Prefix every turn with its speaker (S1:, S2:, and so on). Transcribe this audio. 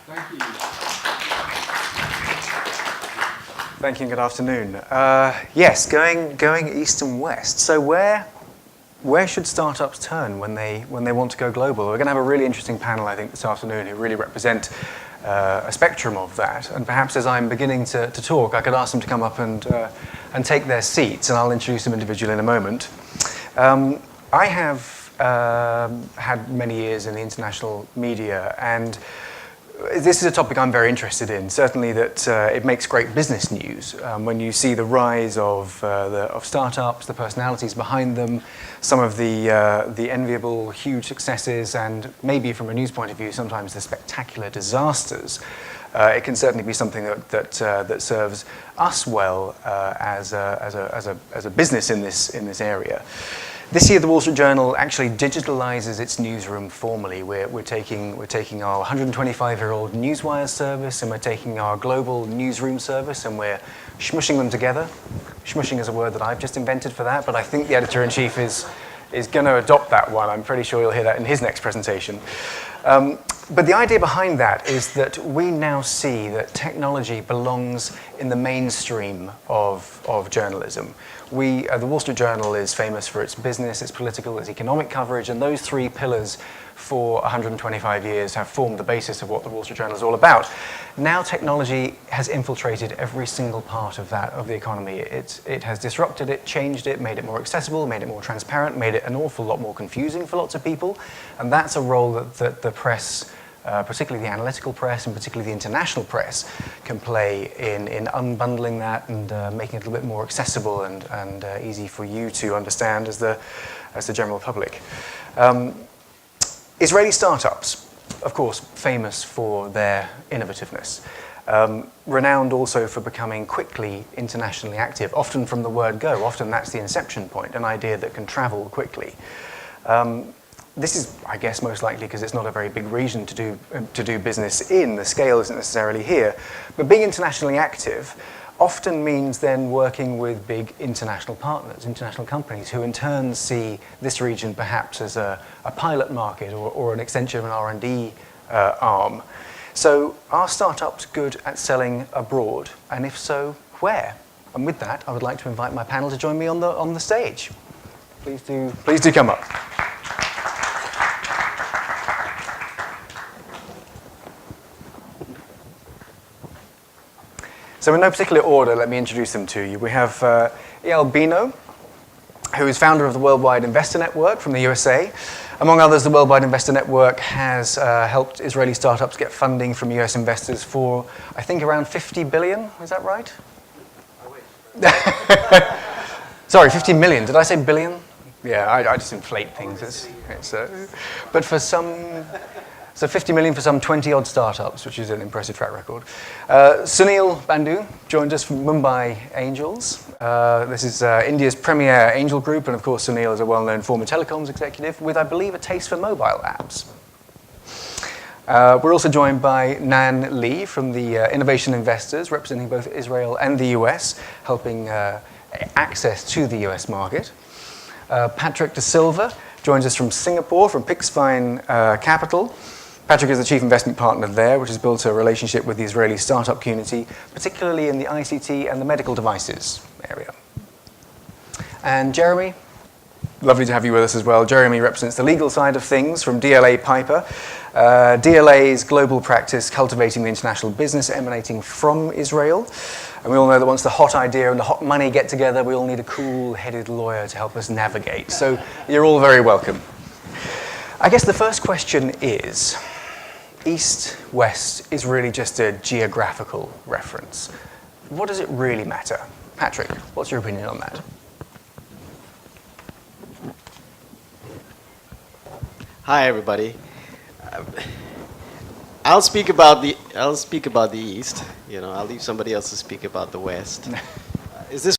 S1: Thank you.
S2: Thank you and good afternoon. Yes, going east and west. So where should startups turn when they want to go global? We're going to have a really interesting panel, I think, this afternoon who really represent a spectrum of that. And perhaps as I'm beginning to talk, I could ask them to come up and take their seats, and I'll introduce them individually in a moment. I have had many years in the international media, and this is a topic I'm very interested in. Certainly that it makes great business news when you see the rise of startups, the personalities behind them, some of the enviable, huge successes, and maybe from a news point of view, sometimes the spectacular disasters. It can certainly be something that serves us well as a business in this area. This year, the Wall Street Journal actually digitalizes its newsroom formally. We're taking our 125-year-old Newswire service, and we're taking our global newsroom service, and we're smushing them together. Smushing is a word that I've just invented for that, but I think the editor-in-chief is going to adopt that one. I'm pretty sure you'll hear that in his next presentation. But the idea behind that is that we now see that technology belongs in the mainstream of journalism. The Wall Street Journal is famous for its business, its political, its economic coverage, and those three pillars for 125 years have formed the basis of what the Wall Street Journal is all about. Now technology has infiltrated every single part of the economy. It has disrupted it, changed it, made it more accessible, made it more transparent, made it an awful lot more confusing for lots of people, and that's a role that the press, particularly the analytical press and particularly the international press, can play in unbundling that and making it a little bit more accessible and easy for you to understand as the general public. Israeli startups, of course, famous for their innovativeness, renowned also for becoming quickly internationally active, often from the word go. Often that's the inception point, an idea that can travel quickly. This is, I guess, most likely because it's not a very big region to do business in. The scale isn't necessarily here. But being internationally active often means then working with big international partners, international companies, who in turn see this region perhaps as a pilot market or an extension of an R&D arm. So are startups good at selling abroad? And if so, where? And with that, I would like to invite my panel to join me on the stage. Please do come up. So in no particular order, let me introduce them to you. We have Eyal Bino, who is founder of the Worldwide Investor Network from the USA. Among others, the Worldwide Investor Network has helped Israeli startups get funding from US investors for, I think, around 50 billion. Is that right? I wish. Sorry, 50 million. Did I say billion? Yeah, I just inflate things. But for some... So 50 million for some 20-odd startups, which is an impressive track record. Sunil Bandhu joined us from Mumbai Angels. This is India's premier angel group, and of course Sunil is a well-known former telecoms executive with, I believe, a taste for mobile apps. We're also joined by Nan Lee from the Innovation Investors, representing both Israel and the US, helping access to the US market. Patrick De Silva joins us from Singapore, from Pixvine Capital. Patrick is the chief investment partner there, which has built a relationship with the Israeli startup community, particularly in the ICT and the medical devices area. And Jeremy, lovely to have you with us as well. Jeremy represents the legal side of things from DLA Piper. DLA's global practice cultivating the international business emanating from Israel. And we all know that once the hot idea and the hot money get together, we all need a cool-headed lawyer to help us navigate. So you're all very welcome. I guess the first question is, East-West is really just a geographical reference. What does it really matter? Patrick, what's your opinion on that?
S3: Hi, everybody. I'll speak about the East. I'll leave somebody else to speak about the West. Is this